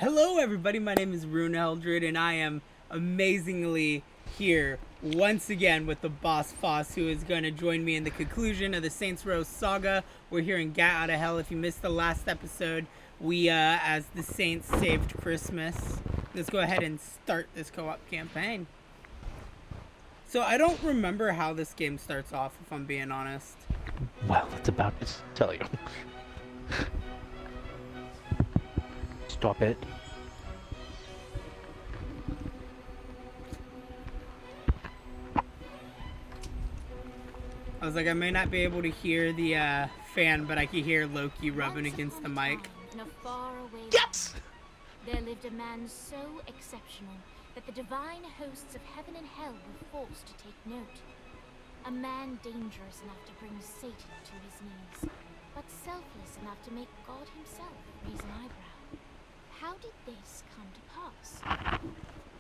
Hello everybody, my name is Rune Eldred and I am amazingly here once again with the boss Foss, who is going to join me in the conclusion of the Saints Row saga. We're here in Gat out of Hell. If you missed the last episode, we as the Saints saved Christmas. Let's go ahead and start this co-op campaign. So I don't remember how this game starts off, if I'm being honest. Well, it's about to tell you. Stop it. I was like, I may not be able to hear the fan, but I can hear Loki rubbing against the mic. In a faraway Yes! there lived a man so exceptional that the divine hosts of heaven and hell were forced to take note. A man dangerous enough to bring Satan to his knees, but selfless enough to make God himself raise an eyebrow. How did this come to pass?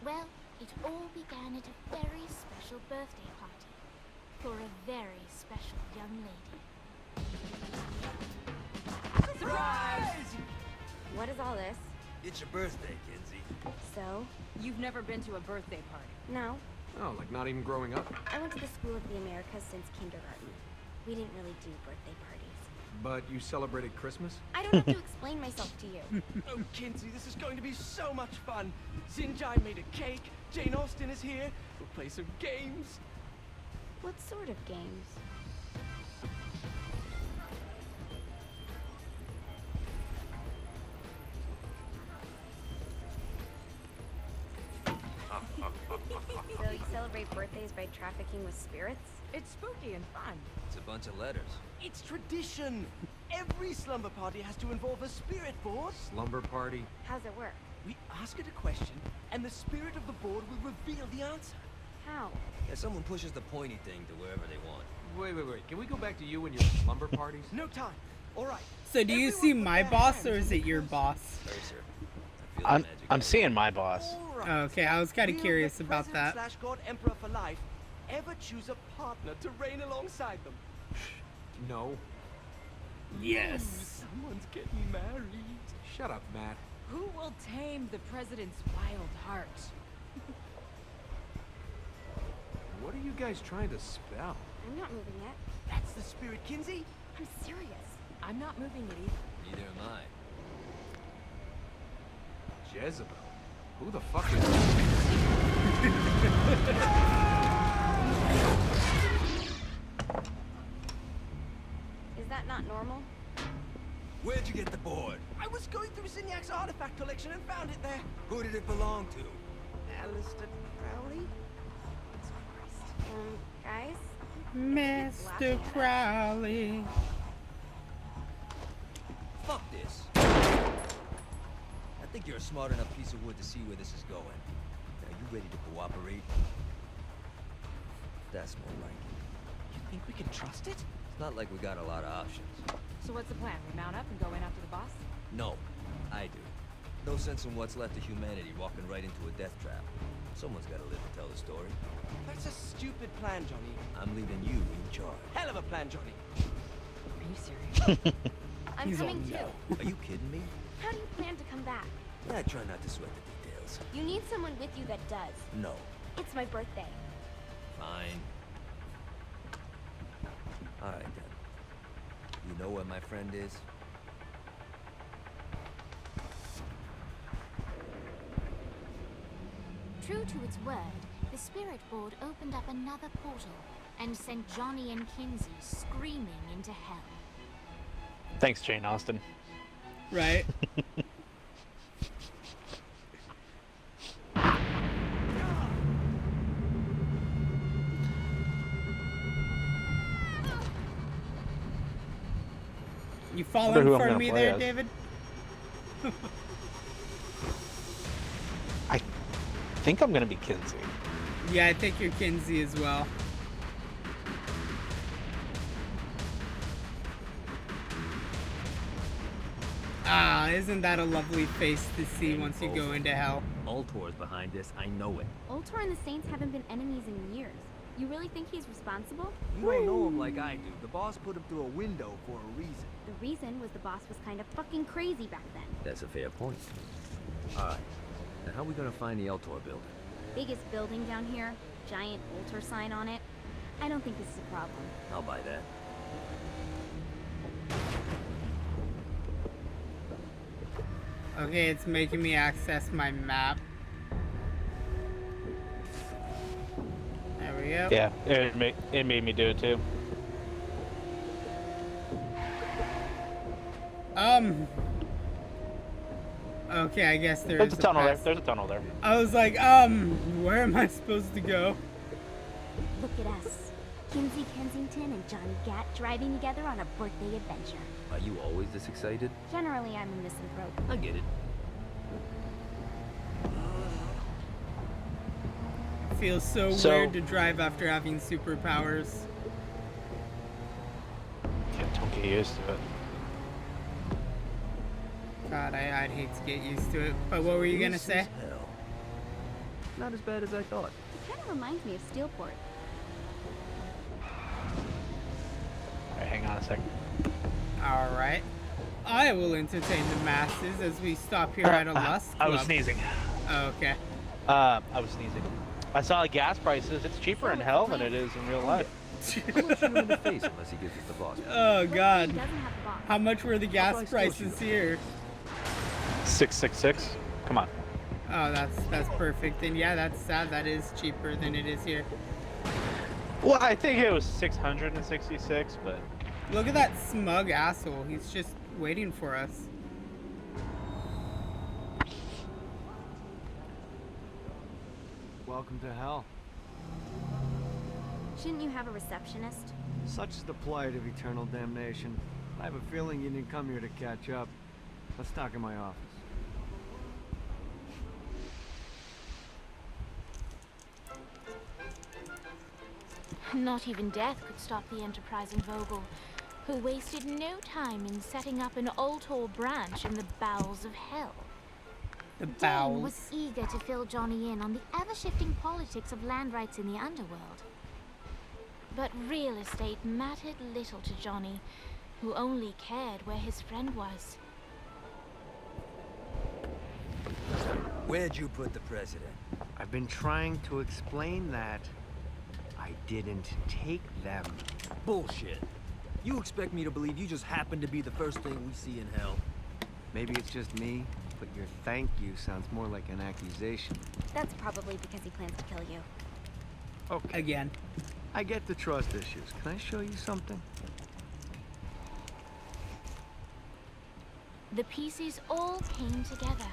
Well, it all began at a very special birthday party for a very special young lady. Surprise! What is all this? It's your birthday, Kinzie. So? You've never been to a birthday party? No. Oh, like not even growing up? I went to the School of the Americas since kindergarten. We didn't really do birthday parties. But you celebrated Christmas? I don't have to explain myself to you. Oh, Kinzie, this is going to be so much fun. Sinjai made a cake. Jane Austen is here. We'll play some games. What sort of games? So you celebrate birthdays by trafficking with spirits? It's spooky and fun. It's a bunch of letters. It's tradition. Every slumber party has to involve a spirit board. Slumber party? How's it work? We ask it a question, and the spirit of the board will reveal the answer. How? Yeah, someone pushes the pointy thing to wherever they want. Wait. Can we go back to you and your slumber parties? No time. All right. So do you Everyone see put my their boss, hands or is in it your the boss? Sorry, sir. I feel the I'm magic. seeing my boss. All right. Okay, I was kind of Will curious the about that. President/God Emperor for life ever choose a partner to reign alongside them? No. Yes. Someone's getting married. Shut up, Matt. Who will tame the president's wild heart? What are you guys trying to spell? I'm not moving yet. That's the spirit, Kinzie. I'm serious. I'm not moving it either. Neither am I. Jezebel. Who the fuck is Is that not normal? Where'd you get the board? I was going through Signac's artifact collection and found it there. Who did it belong to? Alistair Crowley? Guys? Mr. Crowley. Fuck this. I think you're a smart enough piece of wood to see where this is going. Now, you ready to cooperate? That's more like it. You think we can trust it? It's not like we got a lot of options. So what's the plan? We mount up and go in after the boss? No, I do. No sense in what's left of humanity walking right into a death trap. Someone's gotta live to tell the story. That's a stupid plan, Johnny. I'm leaving you in charge. Hell of a plan, Johnny. Are you serious? I'm He's coming all too. no. Are you kidding me? How do you plan to come back? Yeah, I try not to sweat the details. You need someone with you that does. No. It's my birthday. Fine. Alright then. You know where my friend is? True to its word, the spirit board opened up another portal and sent Johnny and Kinzie screaming into hell. Thanks, Jane Austen. Right? You falling who I'm for gonna me play there, as. David? I think I'm gonna be Kinzie. Yeah, I think you're Kinzie as well. Ah, isn't that a lovely face to see once you go into hell? Ultor's behind this, I know it. Ultor and the Saints haven't been enemies in years. You really think he's responsible? You don't know him like I do. The boss put him through a window for a reason. The reason was the boss was kind of fucking crazy back then. That's a fair point. Alright. Now how are we gonna find the Ultor building? Biggest building down here, giant Ultor sign on it. I don't think this is a problem. I'll buy that. Okay, it's making me access my map. There we go. Yeah, it made me do it too. Okay, I guess There's a tunnel there. There's a tunnel there. I was like, where am I supposed to go? Look at us. Kinzie Kensington and Johnny Gat driving together on a birthday adventure. Are you always this excited? Generally, I'm a misanthrope. I get it. Feels so weird to drive after having superpowers. Yeah, don't get used to it. God, I'd hate to get used to it. But what were you gonna say? Hell. Not as bad as I thought. It kind of reminds me of Steelport. Alright, hang on a second. Alright. I will entertain the masses as we stop here at a Lust I Club. was sneezing. Oh, okay. I was sneezing. I saw the gas prices. It's cheaper in hell than it is in real life. I'm gonna shoot him in the face unless he gives us the boss. Oh, God. He doesn't have the box. How much were the gas I still prices shoot. here? 666. Come on. Oh, that's perfect. And yeah, that's sad. That is cheaper than it is here. Well, I think it was 666, but Look at that smug asshole. He's just waiting for us. Welcome to hell. Shouldn't you have a receptionist? Such is the plight of eternal damnation. I have a feeling you didn't come here to catch up. Let's talk in my office. Not even death could stop the enterprising Vogel, who wasted no time in setting up an Ultor branch in the bowels of hell. The Dane was bowels. eager to fill Johnny in on the ever-shifting politics of land rights in the underworld. But real estate mattered little to Johnny, who only cared where his friend was. Where'd you put the president? I've been trying to explain that. I didn't take them. Bullshit. You expect me to believe you just happened to be the first thing we see in hell? Maybe it's just me, but your thank you sounds more like an accusation. That's probably because he plans to kill you. Okay, Again. I get the trust issues. Can I show you something? The pieces all came together.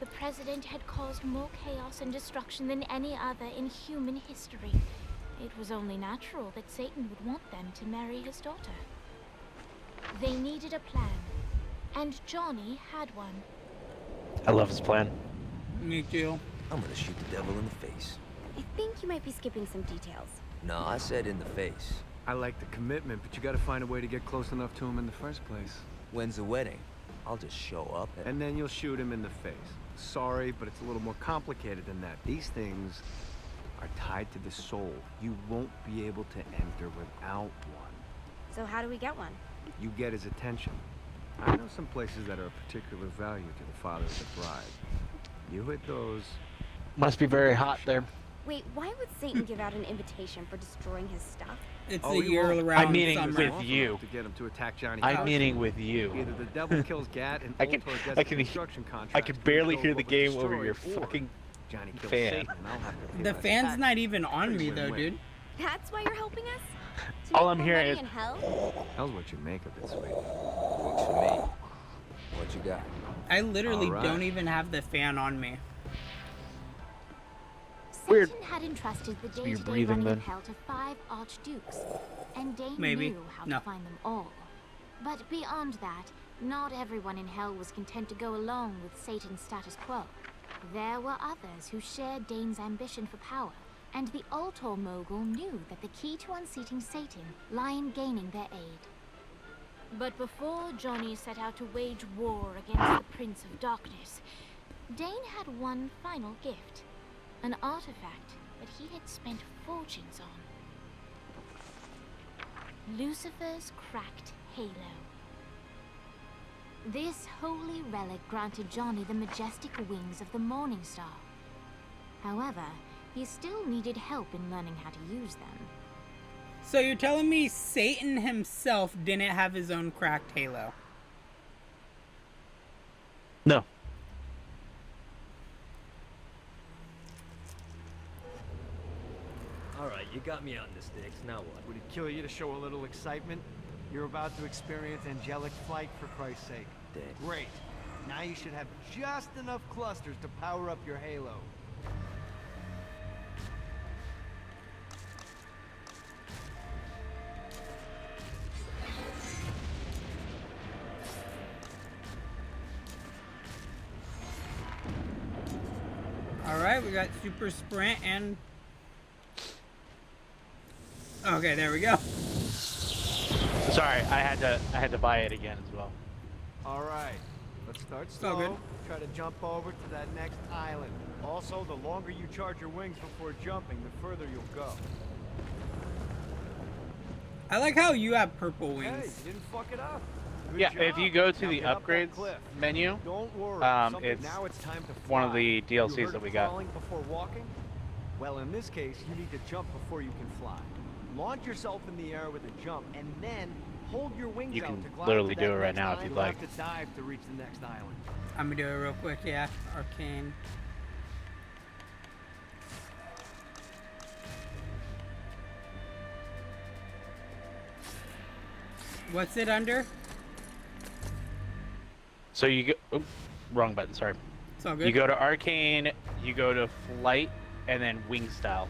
The president had caused more chaos and destruction than any other in human history. It was only natural that Satan would want them to marry his daughter. They needed a plan, and Johnny had one. I love his plan. Me too. I'm gonna shoot the devil in the face. I think you might be skipping some details. No, I said in the face. I like the commitment, but you gotta find a way to get close enough to him in the first place. When's the wedding? I'll just show up And then you'll shoot him in the face. Sorry, but it's a little more complicated than that. These things are tied to the soul. You won't be able to enter without one. So how do we get one? You get his attention. I know some places that are of particular value to the father of the bride. You hit those. Must be very hot there. Wait, why would Satan give out an invitation for destroying his stuff? It's Oh, a he year won't. around I'm meeting summer. with Often you. enough to get him to attack Johnny. I'm Cash. meeting with you. Either the devil kills Gat and I can- Ultor gets I the can- construction I contract. could to barely build hear the what was game over your destroyed, or fucking Johnny kills fan. Satan, and I'll have to pay The less fan's tax. not even on me though, Win-win. dude. That's why you're helping us? To All make I'm more hearing money is- in hell? Hell's what you make of it, sweetie. Works for me. What you got? I literally All right. don't even have the fan on me. Weird. Satan had entrusted the you're day-to-day breathing running then. of hell to 5 archdukes, and Dane Maybe. knew how No. to find them all. But beyond that, not everyone in hell was content to go along with Satan's status quo. There were others who shared Dane's ambition for power, and the Ultor mogul knew that the key to unseating Satan lay in gaining their aid. But before Johnny set out to wage war against the Prince of Darkness, Dane had one final gift. An artifact that he had spent fortunes on. Lucifer's cracked halo. This holy relic granted Johnny the majestic wings of the Morning Star. However, he still needed help in learning how to use them. So you're telling me Satan himself didn't have his own cracked halo? No. Alright, you got me out in the sticks, now what? Would it kill you to show a little excitement? You're about to experience angelic flight, for Christ's sake. Dang. Great. Now you should have just enough clusters to power up your halo. Alright, we got super sprint and... Okay, there we go. Sorry, I had to buy it again as well. All right, let's start all good. slow. Try to jump over to that next island. Also, the longer you charge your wings before jumping, the further you'll go. I like how you have purple Hey, wings. you didn't fuck it up. Good Yeah, job. if you go to Now the get up that upgrades cliff. menu, Don't worry. it's now it's time to one of fly. the You DLCs heard that of we got. crawling before walking? Well, in this case, you need to jump before you can fly. Launch yourself in the air with a jump, and then hold your wings You out can to glide literally to do that it right next now if island. you'd You'll like. have to dive to reach the next island. I'm gonna do it real quick, yeah. Arcane. What's it under? So you go, wrong button, sorry. It's all good. You go to arcane, you go to flight, and then wing style.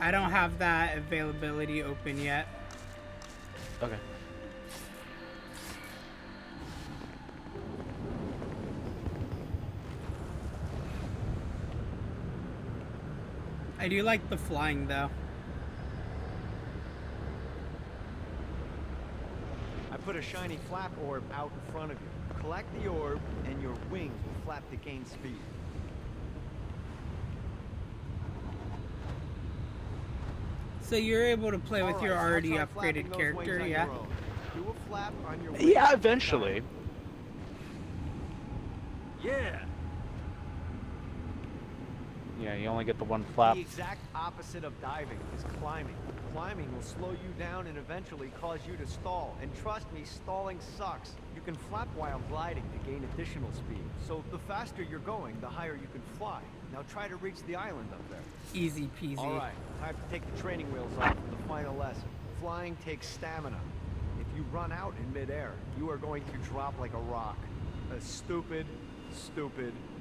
I don't have that availability open yet. Okay. I do like the flying though. I put a shiny flap orb out in front of you. Collect the orb, and your wings will flap to gain speed. So you're able to play with All your right, now already try upgraded flapping those character, wings on yeah? your own. Do a flap on your wings Yeah, each eventually. time. Yeah. Yeah, you only get the one flap. The exact opposite of diving is climbing. Climbing will slow you down and eventually cause you to stall. And trust me, stalling sucks. You can flap while gliding to gain additional speed. So the faster you're going, the higher you can fly. Now try to reach the island up there. Easy peasy. All right, time to take the training wheels off for the final lesson. Flying takes stamina. If you run out in midair, you are going to drop like a rock. A stupid,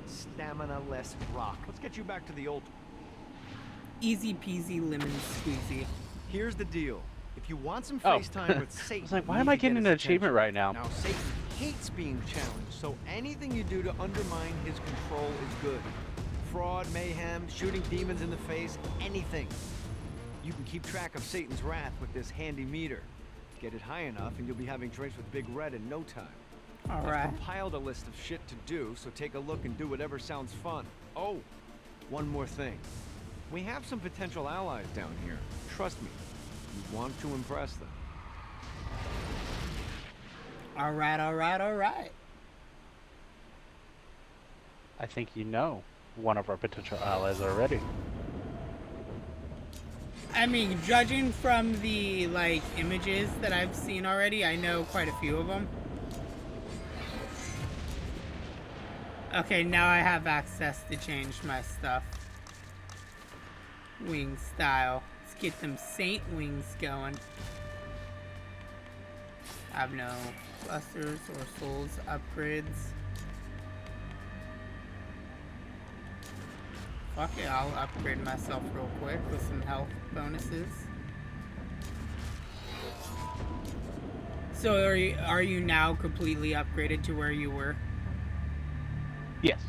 stamina-less rock. Let's get you back to the Ultor. Easy peasy lemon squeezy. Here's the deal. If you want some Oh. FaceTime with Satan, I was like, you why need am I to get getting his an achievement attention. right now? Now, Satan hates being challenged, so anything you do to undermine his control is good. Fraud, mayhem, shooting demons in the face, anything. You can keep track of Satan's wrath with this handy meter. Get it high enough, and you'll be having drinks with Big Red in no time. All I've right. compiled a list of shit to do, so take a look and do whatever sounds fun. Oh, one more thing. We have some potential allies down here. Trust me, you want to impress them. All right, all right, all right. I think you know one of our potential allies already. I mean, judging from the, like, images that I've seen already, I know quite a few of them. Okay, now I have access to change my stuff. Wing style. Let's get them Saint wings going. I have no clusters or souls upgrades. Fuck it, I'll upgrade myself real quick with some health bonuses. So are you now completely upgraded to where you were? Yes.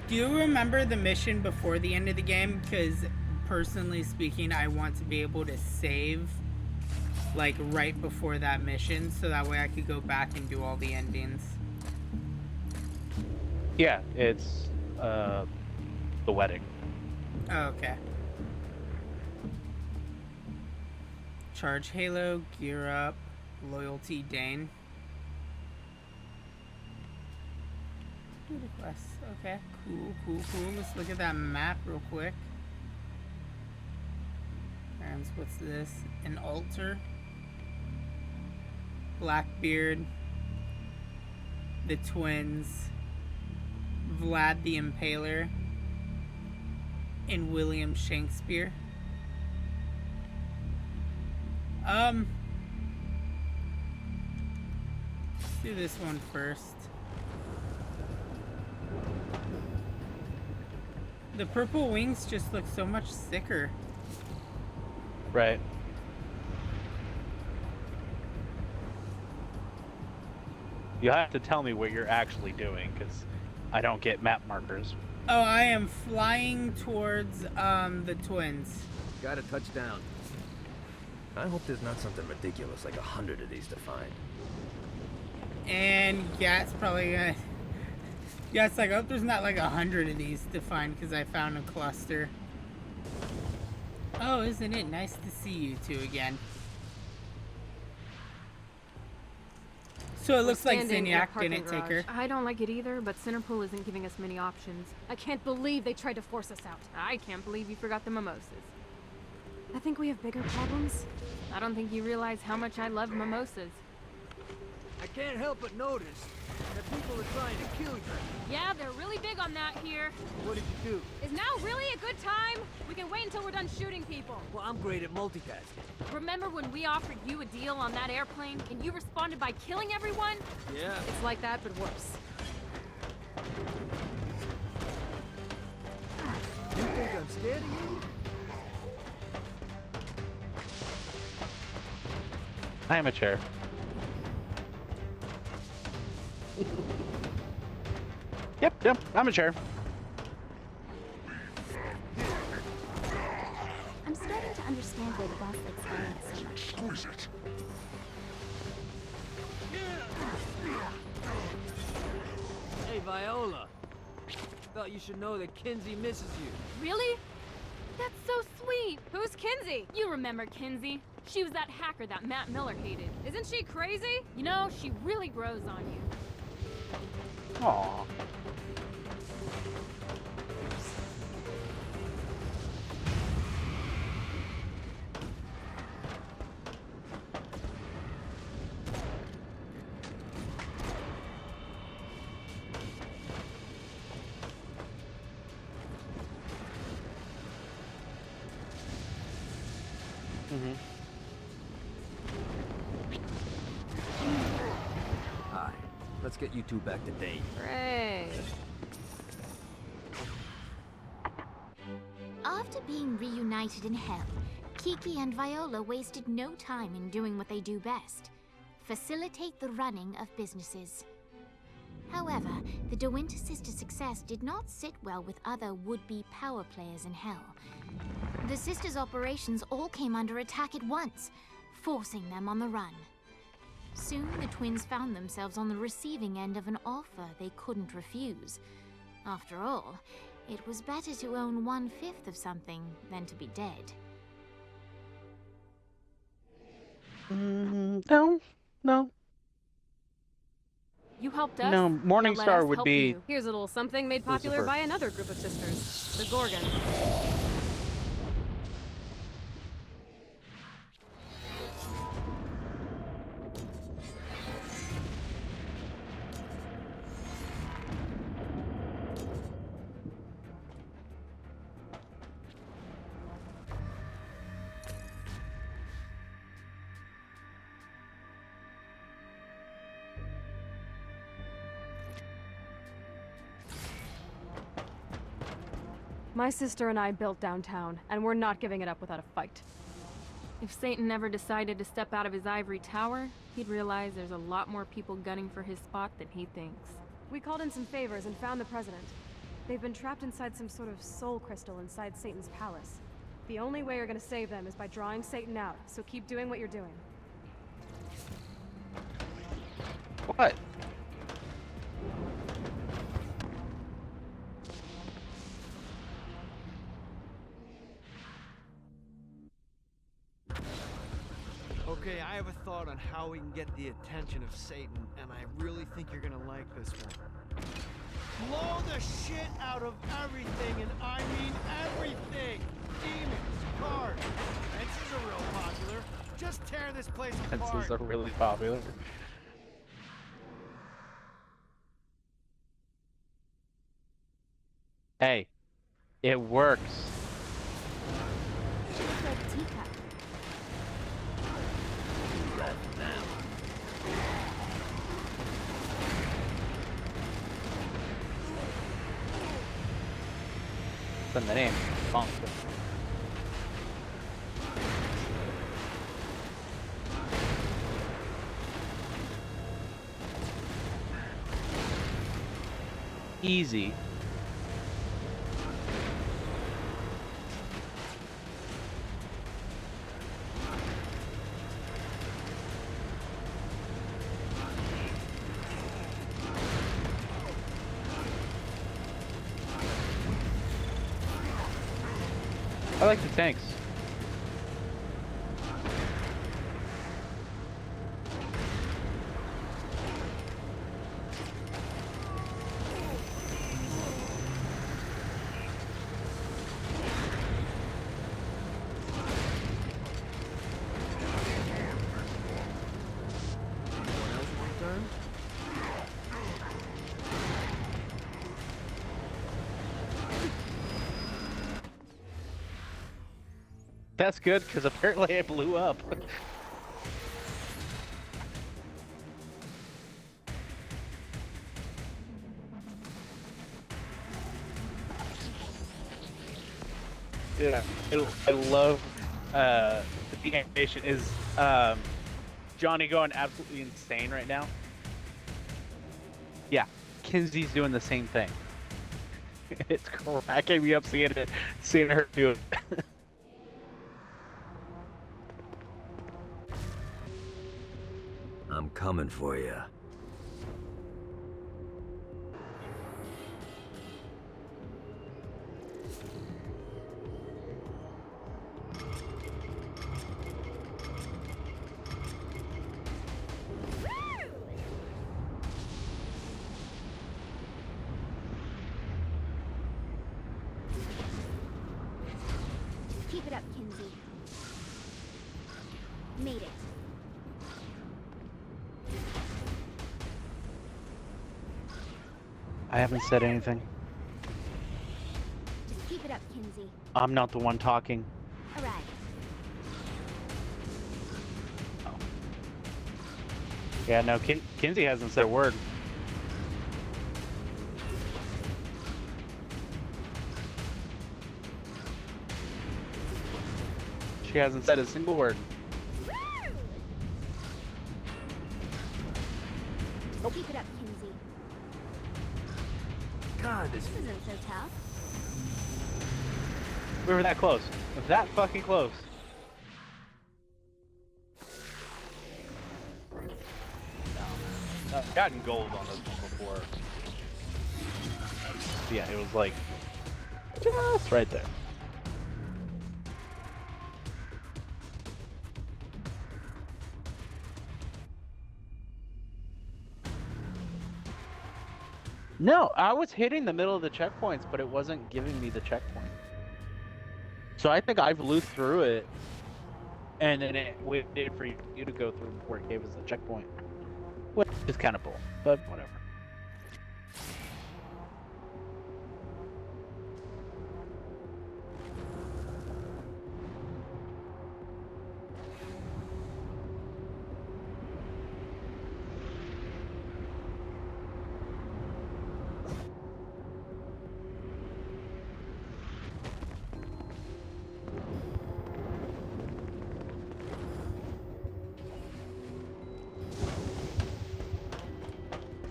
Do you remember the mission before the end of the game? Because personally speaking, I want to be able to save like right before that mission, so that way I could go back and do all the endings. Yeah, it's the wedding. Oh, okay. Charge Halo, gear up, loyalty Dane. Do the quest. Okay, cool. Let's look at that map real quick. And what's this? An Ultor. Blackbeard. The twins. Vlad the Impaler. And William Shakespeare. Let's do this one first. The purple wings just look so much sicker. Right. You have to tell me what you're actually doing, because I don't get map markers. Oh, I am flying towards the twins. Got a touchdown. I hope there's not something ridiculous like 100 of these to find. And Gat's probably gonna... Gat's like, I hope there's not like 100 of these to find because I found a cluster. Oh, isn't it nice to see you two again? So it looks like Zinyak didn't take her. I don't like it either, but Centerpool isn't giving us many options. I can't believe they tried to force us out. I can't believe you forgot the mimosas. I think we have bigger problems. I don't think you realize how much I love mimosas. I can't help but notice that people are trying to kill you. Yeah, they're really big on that here. What did you do? Is now really a good time? We can wait until we're done shooting people. Well, I'm great at multitasking. Remember when we offered you a deal on that airplane and you responded by killing everyone? Yeah. It's like that, but worse. You think I'm scared of you? I am a chair. Yep, I'm a chair. I'm starting to understand why the boss likes Viola so much. Hey, Viola. Thought you should know that Kinzie misses you. Really? That's so sweet. Who's Kinzie? You remember Kinzie. She was that hacker that Matt Miller hated. Isn't she crazy? You know, she really grows on you. Aww. Hi. Let's get you two back to Dane. Hooray. After being reunited in hell, Kiki and Viola wasted no time in doing what they do best: facilitate the running of businesses. However, the De Winter sisters' success did not sit well with other would-be power players in hell. The sisters' operations all came under attack at once, forcing them on the run. Soon, the twins found themselves on the receiving end of an offer they couldn't refuse. After all, it was better to own 1/5 of something than to be dead. No. You helped us. No, now let Morningstar us would help be you. Here's a little something made popular Lucifer. by another group of sisters, the Gorgons. My sister and I built downtown, and we're not giving it up without a fight. If Satan never decided to step out of his ivory tower, he'd realize there's a lot more people gunning for his spot than he thinks. We called in some favors and found the president. They've been trapped inside some sort of soul crystal inside Satan's palace. The only way you're gonna save them is by drawing Satan out, so keep doing what you're doing. What? thought on how we can get the attention of Satan, and I really think you're gonna like this one. Blow the shit out of everything, and I mean everything! Demons, cars, fences are real popular. Just tear this place apart. Fences are really popular. Hey, it works. Looks like a teacup. It's in the name. Monster. Easy. I like the tanks. That's good, because apparently it blew up. Yeah, I love the animation is Johnny going absolutely insane right now. Yeah, Kinzie's doing the same thing. It's cracking me up seeing her do it. I'm coming for you. Keep it up, Kinzie. Made it. I haven't said anything. Just keep it up, Kinzie. I'm not the one talking. Alright. Oh. Yeah, no, Kinzie hasn't said a word. She hasn't said a single word. Nope. Keep it up, Kinzie. God, This isn't so tough. We were that close. That fucking close. I've gotten gold on this one before. Yeah, it was like just right there. No, I was hitting the middle of the checkpoints, but it wasn't giving me the checkpoint. So I think I blew through it, and then it waited for you to go through before it gave us the checkpoint. Which is kind of bull, but whatever.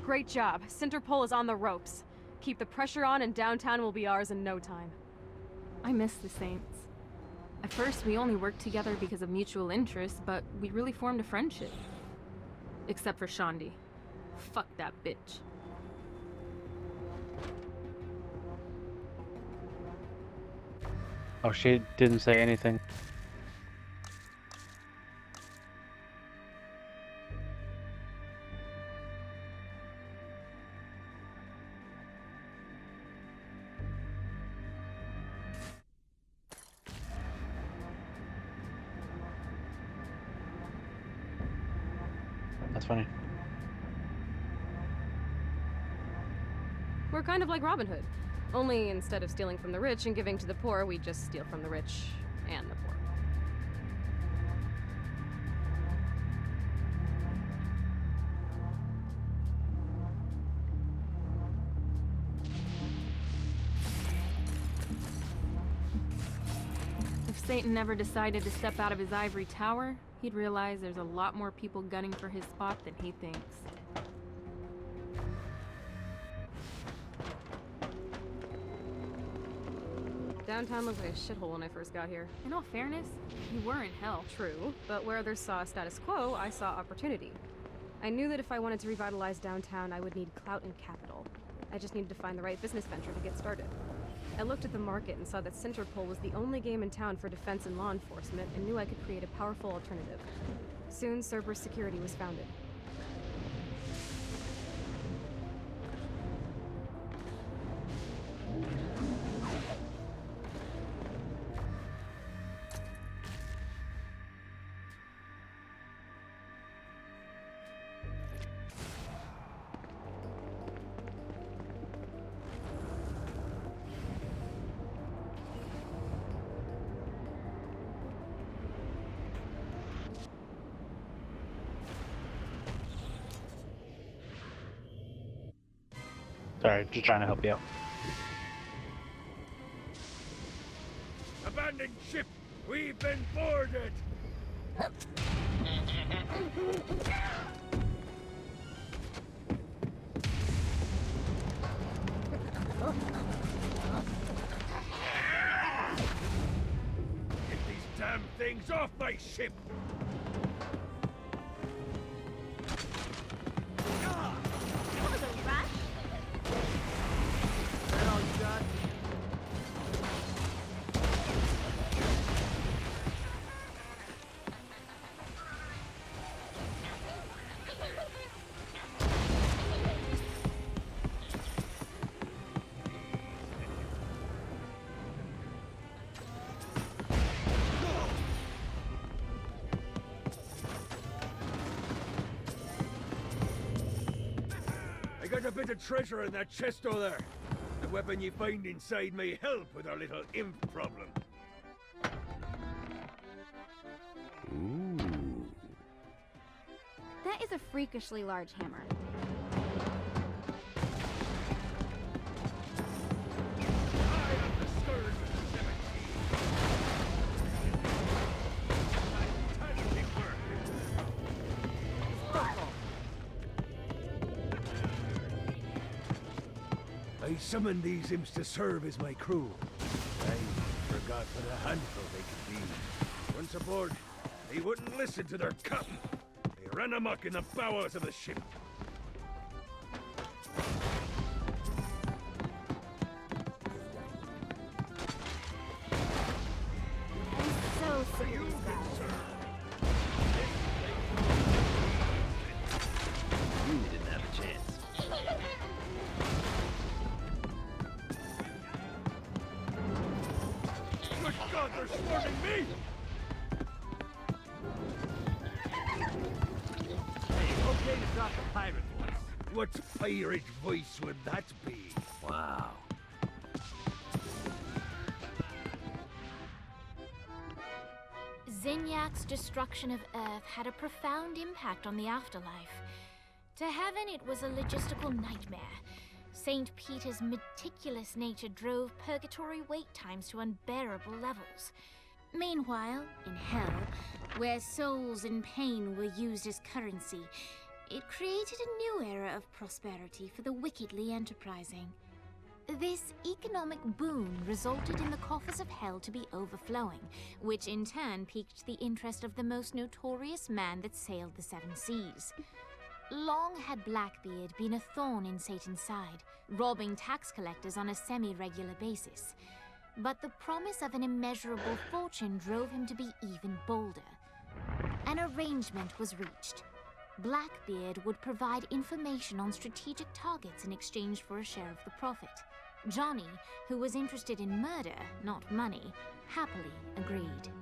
Great job. Centerpole is on the ropes. Keep the pressure on and downtown will be ours in no time. I miss the Saints. At first, we only worked together because of mutual interest, but we really formed a friendship. Except for Shaundi. Fuck that bitch. Oh, she didn't say anything. That's funny. We're kind of like Robin Hood. Only instead of stealing from the rich and giving to the poor, we just steal from the rich and the poor. If Satan never decided to step out of his ivory tower, he'd realize there's a lot more people gunning for his spot than he thinks. Downtown looked like a shithole when I first got here. In all fairness, you were in hell. True, but where others saw status quo, I saw opportunity. I knew that if I wanted to revitalize downtown, I would need clout and capital. I just needed to find the right business venture to get started. I looked at the market and saw that Centerpol was the only game in town for defense and law enforcement, and knew I could create a powerful alternative. Soon, Cerberus Security was founded. Sorry, just trying to help you out. Abandoned ship! We've been boarded! Get these damn things off my ship! I got a bit of treasure in that chest over there. The weapon you find inside may help with our little imp problem. Ooh. That is a freakishly large hammer. I summoned these imps to serve as my crew. I forgot what a handful they could be. Once aboard, they wouldn't listen to their captain. They ran amok in the bowels of the ship. I'm so sick of these guys. You didn't have a chance. Good God, they're swarming me! Hey, okay to drop the pirate voice. What pirate voice would that be? Wow. Zinyak's destruction of Earth had a profound impact on the afterlife. To heaven, it was a logistical nightmare. St. Peter's meticulous nature drove purgatory wait times to unbearable levels. Meanwhile, in hell, where souls in pain were used as currency, it created a new era of prosperity for the wickedly enterprising. This economic boon resulted in the coffers of hell to be overflowing, which in turn piqued the interest of the most notorious man that sailed the seven seas. Long had Blackbeard been a thorn in Satan's side, robbing tax collectors on a semi-regular basis. But the promise of an immeasurable fortune drove him to be even bolder. An arrangement was reached. Blackbeard would provide information on strategic targets in exchange for a share of the profit. Johnny, who was interested in murder, not money, happily agreed.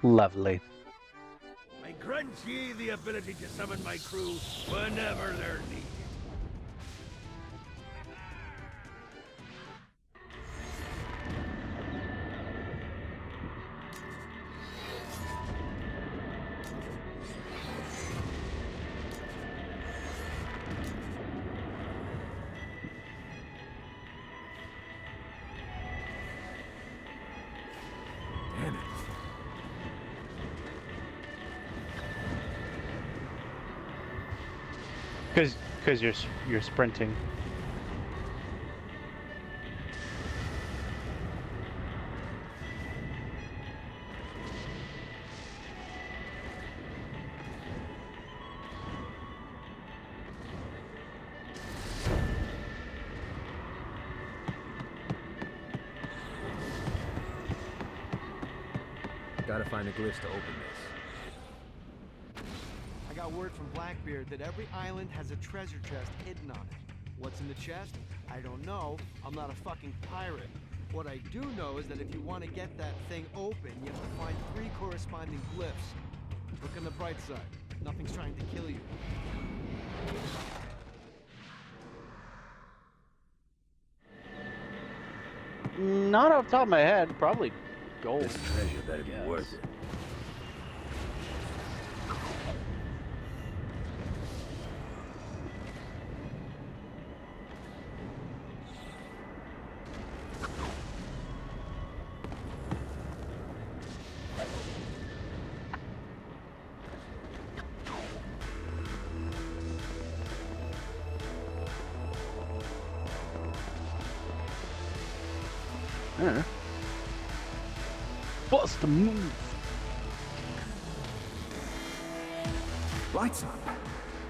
Lovely. I grant ye the ability to summon my crew whenever they're needed. Damn it. Because you're sprinting. Gotta find a glyph to open this. I got word from Blackbeard that every island has a treasure chest hidden on it. What's in the chest? I don't know. I'm not a fucking pirate. What I do know is that if you want to get that thing open, you have to find 3 corresponding glyphs. Look on the bright side. Nothing's trying to kill you. Not off the top of my head, probably gold. This treasure better be worth it. What's the move? Lights up.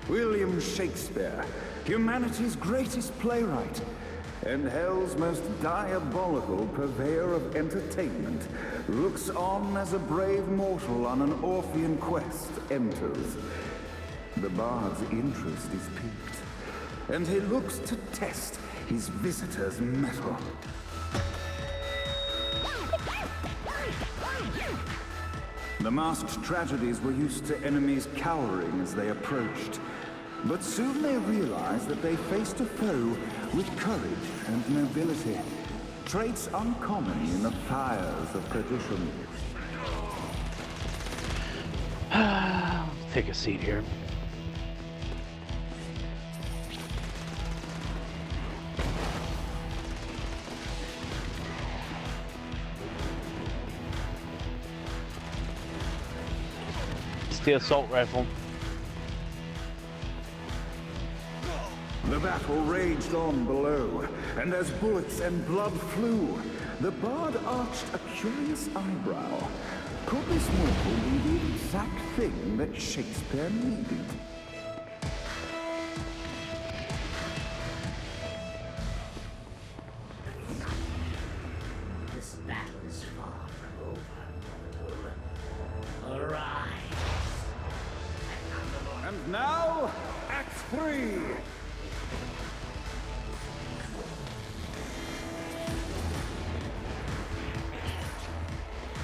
William Shakespeare, humanity's greatest playwright, and hell's most diabolical purveyor of entertainment, looks on as a brave mortal on an Orphean quest enters. The bard's interest is piqued, and he looks to test his visitor's mettle. The masked tragedies were used to enemies cowering as they approached. But soon they realized that they faced a foe with courage and nobility, traits uncommon in the fires of perdition. Take a seat here. The assault rifle. The battle raged on below, and as bullets and blood flew, the bard arched a curious eyebrow. Could this mortal be the exact thing that Shakespeare needed? This battle is far from over. Arise. And now, Act 3!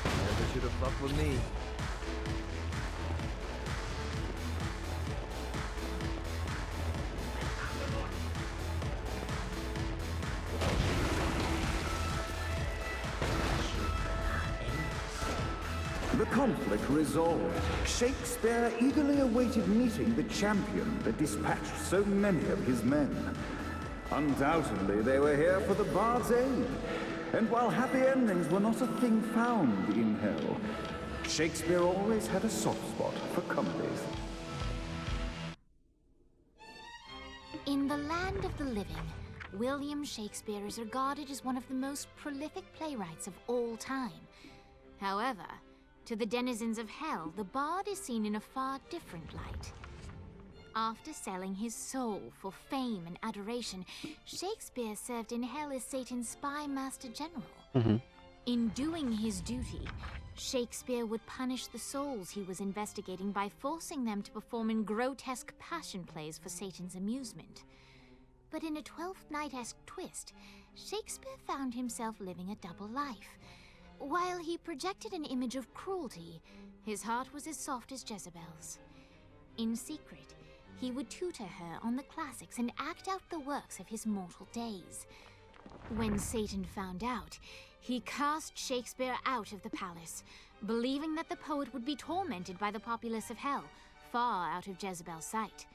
Never should have fucked with me. The conflict resolved, Shakespeare eagerly awaited meeting the champion that dispatched so many of his men. Undoubtedly, they were here for the bard's aid. And while happy endings were not a thing found in hell, Shakespeare always had a soft spot for comedies. In the land of the living, William Shakespeare is regarded as one of the most prolific playwrights of all time. However, to the denizens of hell, the bard is seen in a far different light. After selling his soul for fame and adoration, Shakespeare served in hell as Satan's spy master general. In doing his duty, Shakespeare would punish the souls he was investigating by forcing them to perform in grotesque passion plays for Satan's amusement. But in a Twelfth Night-esque twist, Shakespeare found himself living a double life. While he projected an image of cruelty, his heart was as soft as Jezebel's. In secret, he would tutor her on the classics and act out the works of his mortal days. When Satan found out, he cast Shakespeare out of the palace, believing that the poet would be tormented by the populace of hell, far out of Jezebel's sight.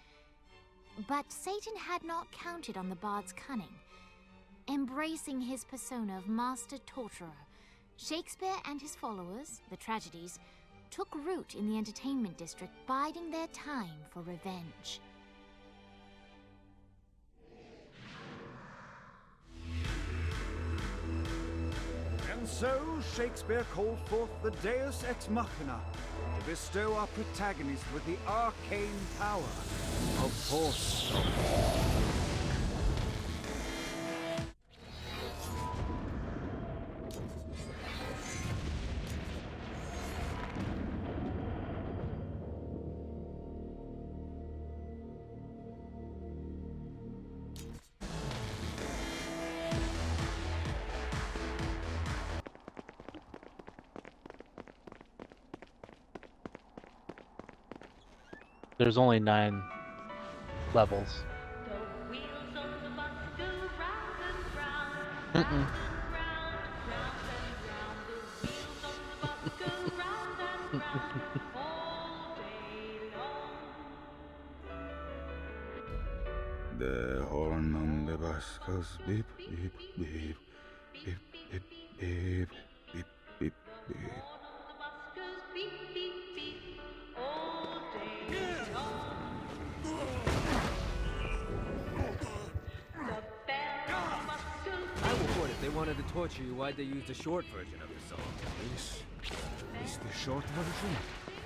But Satan had not counted on the bard's cunning. Embracing his persona of master torturer, Shakespeare and his followers, the tragedies, took root in the entertainment district, biding their time for revenge. And so, Shakespeare called forth the Deus Ex Machina to bestow our protagonist with the arcane power of Force. There's only 9 levels. Mm-mm. The horn on the bus goes beep, beep, beep, beep, beep, beep, beep, beep, beep. I will report if they wanted to torture you, why'd they use the short version of the song? Is the short version?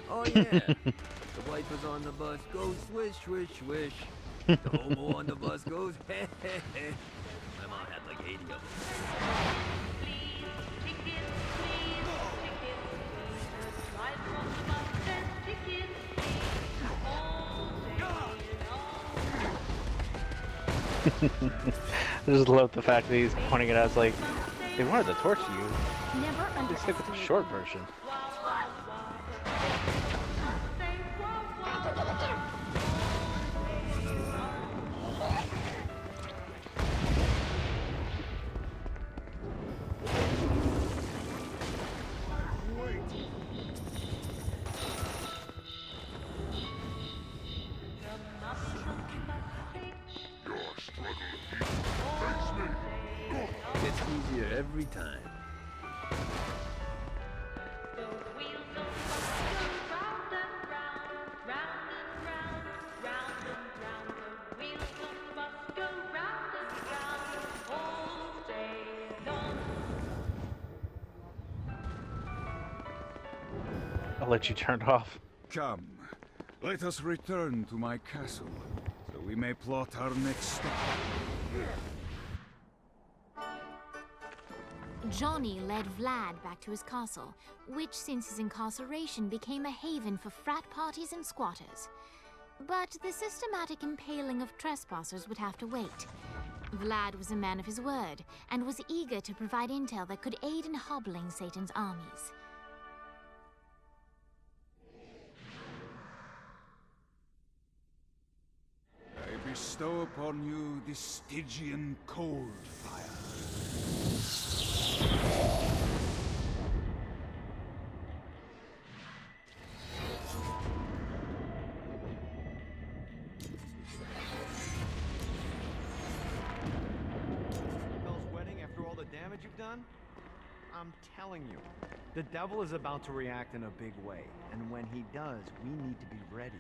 Oh yeah. The wipers on the bus go swish, swish, swish. The homo on the bus goes heh, heh, heh. My mom had like 80 of them. I just love the fact that he's pointing it out as like, they wanted to torture you. Never Just stick with the short version. It's easier every time. I'll let you turn it off. Come, let us return to my castle, so we may plot our next step. Johnny led Vlad back to his castle, which since his incarceration became a haven for frat parties and squatters. But the systematic impaling of trespassers would have to wait. Vlad was a man of his word, and was eager to provide intel that could aid in hobbling Satan's armies. I bestow upon you the Stygian cold fire. Wedding after all the damage you've done? I'm telling you, the devil is about to react in a big way, and when he does, we need to be ready.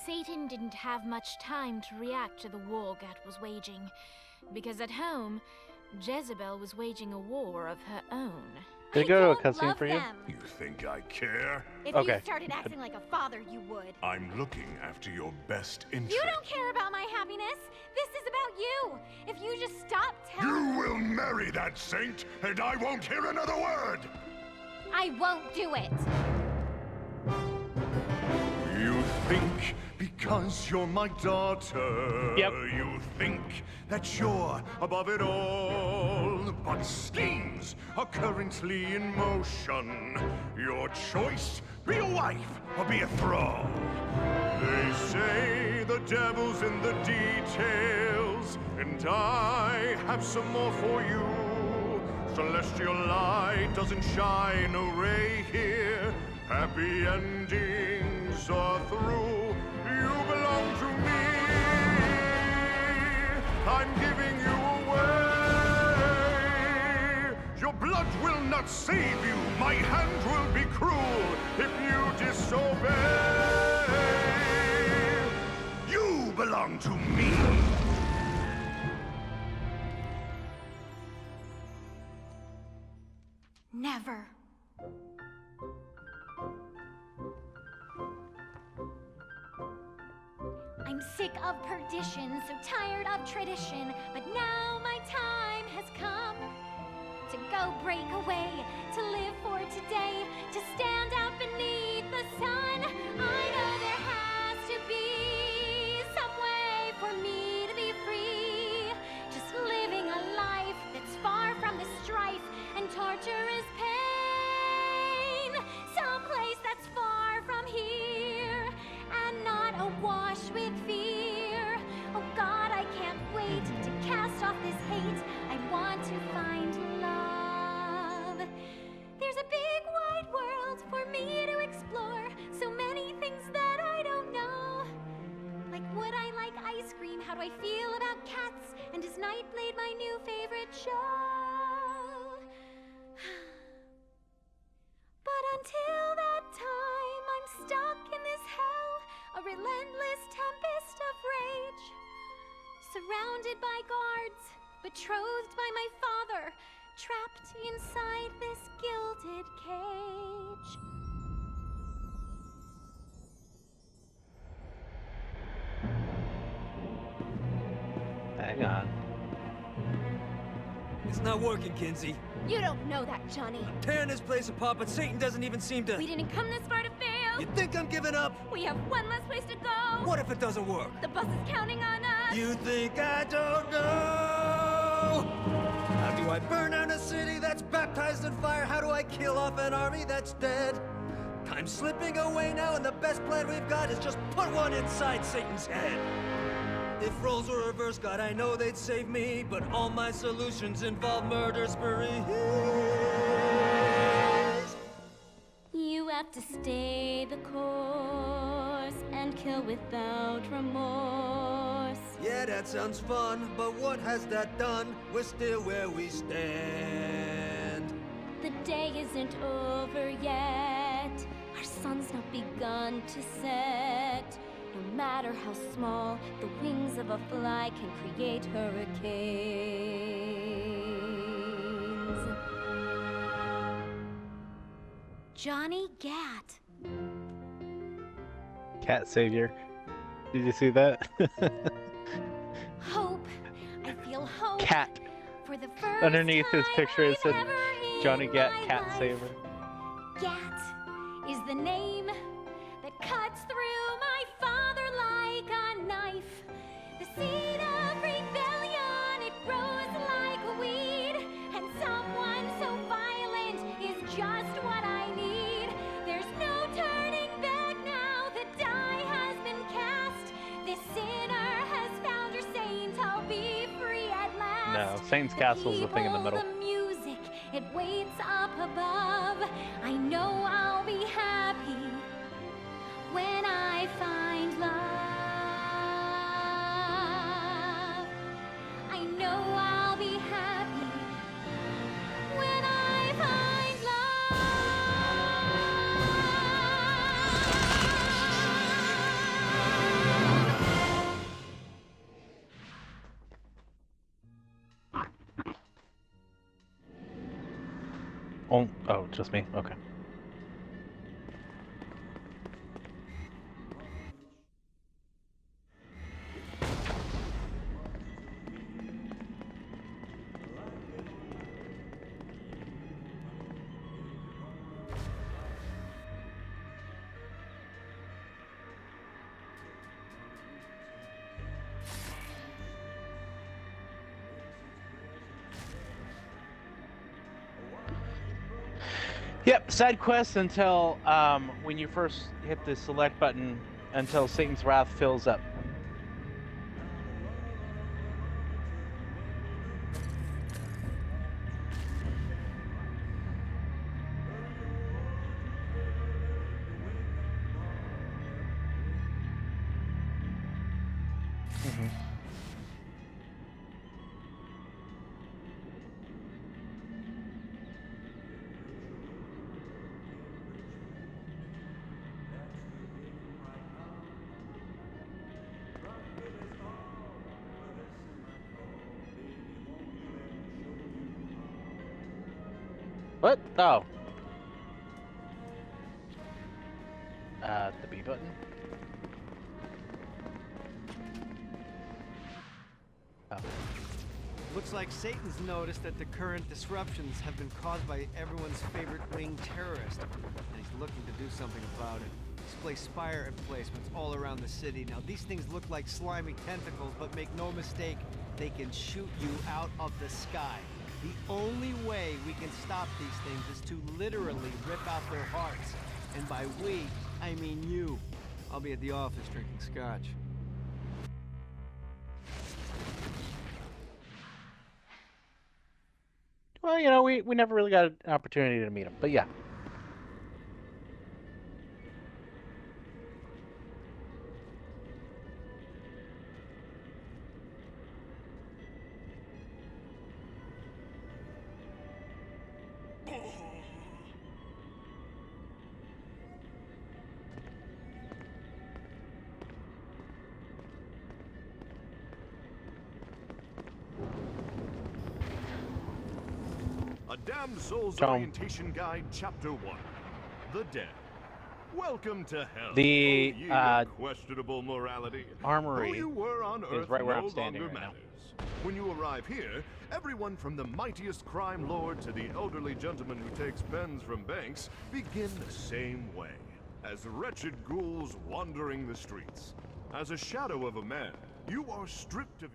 Satan didn't have much time to react to the war Gat was waging, because at home, Jezebel was waging a war of her own. Did it go to a cutscene for you? You think I care? If you started acting like a father, you would. I'm looking after your best interest. You don't care about my happiness. This is about you. If you just stop telling... You will marry that saint, and I won't hear another word! I won't do it. You think because you're my daughter, you think that you're above it all. But schemes are currently in motion. Your choice, be a wife or be a thrall. They say the devil's in the details, and I have some more for you. Celestial light doesn't shine a ray here. Happy endings are through. You belong to me. I'm giving you away. Your blood will not save you. My hand will be cruel if you disobey. You belong to me. Never. I'm sick of perdition, so tired of tradition, but now my time has come to go break away, to live for today, to stand out beneath the sun. I know there has to be some way for me to be free, just living a life that's far from the strife and torturous pain, someplace that's far from here and not awash with fear. Oh God, I can't wait to cast off this hate. I want to find love. There's a big wide world for me to explore, so many things that I don't know. Like, would I like ice cream? How do I feel about cats? And is Nightblade my new favorite show? But until that time, I'm stuck in this hell, a relentless tempest of rage, surrounded by guards, betrothed by my father, trapped inside this gilded cage. Hang on. It's not working, Kinzie. You don't know that, Johnny. I'm tearing this place apart, but Satan doesn't even seem to... We didn't come this far to fail. You think I'm giving up? We have one less place to go. What if it doesn't work? The bus is counting on us. You think I don't know? How do I burn down a city that's baptized in fire? How do I kill off an army that's dead? Time's slipping away now, and the best plan we've got is just put one inside Satan's head. If roles were reversed, God, I know they'd save me, but all my solutions involve murder sprees. You have to stay the course and kill without remorse. Yeah, that sounds fun, but what has that done? We're still where we stand. The day isn't over yet. Our sun's not begun to set. No matter how small, the wings of a fly can create hurricanes. Johnny Gat. Cat savior. Did you see that? Hope. I feel hope. Cat. For the first Underneath his picture it says Johnny Gat, Cat life. Saver. Gat is the name that cuts through my father like a knife. The seed of rebellion, it grows like a weed, and someone so violent is just what I need. There's no turning back now, the die has been cast. This sinner has found her saint, I'll be free at last. No, Satan's Castle is the thing in the middle. The music, it waits up above. I know I'll be happy when I find love. I know I'll be happy when I find Oh, just me? Okay. Yep, side quests until when you first hit the select button until Satan's Wrath fills up. What? Oh. The B button? Oh. Looks like Satan's noticed that the current disruptions have been caused by everyone's favorite winged terrorist, and he's looking to do something about it. He's placed spire emplacements all around the city. Now, these things look like slimy tentacles, but make no mistake, they can shoot you out of the sky. The only way we can stop these things is to literally rip out their hearts. And by we, I mean you. I'll be at the office drinking scotch. Well, you know, we never really got an opportunity to meet him, but yeah. A Damsel's Tom. Orientation Guide, Chapter 1. The Dead. Welcome to hell. The, O ye of questionable morality. armory Who you were on is Earth right where no I'm standing longer right now. matters. When you arrive here, everyone from the mightiest crime lord to the elderly gentleman who takes pens from banks begin the same way, as wretched ghouls wandering the streets. As a shadow of a man, you are stripped of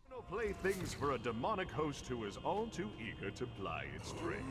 your playthings for a demonic host who is all too eager to ply its trade.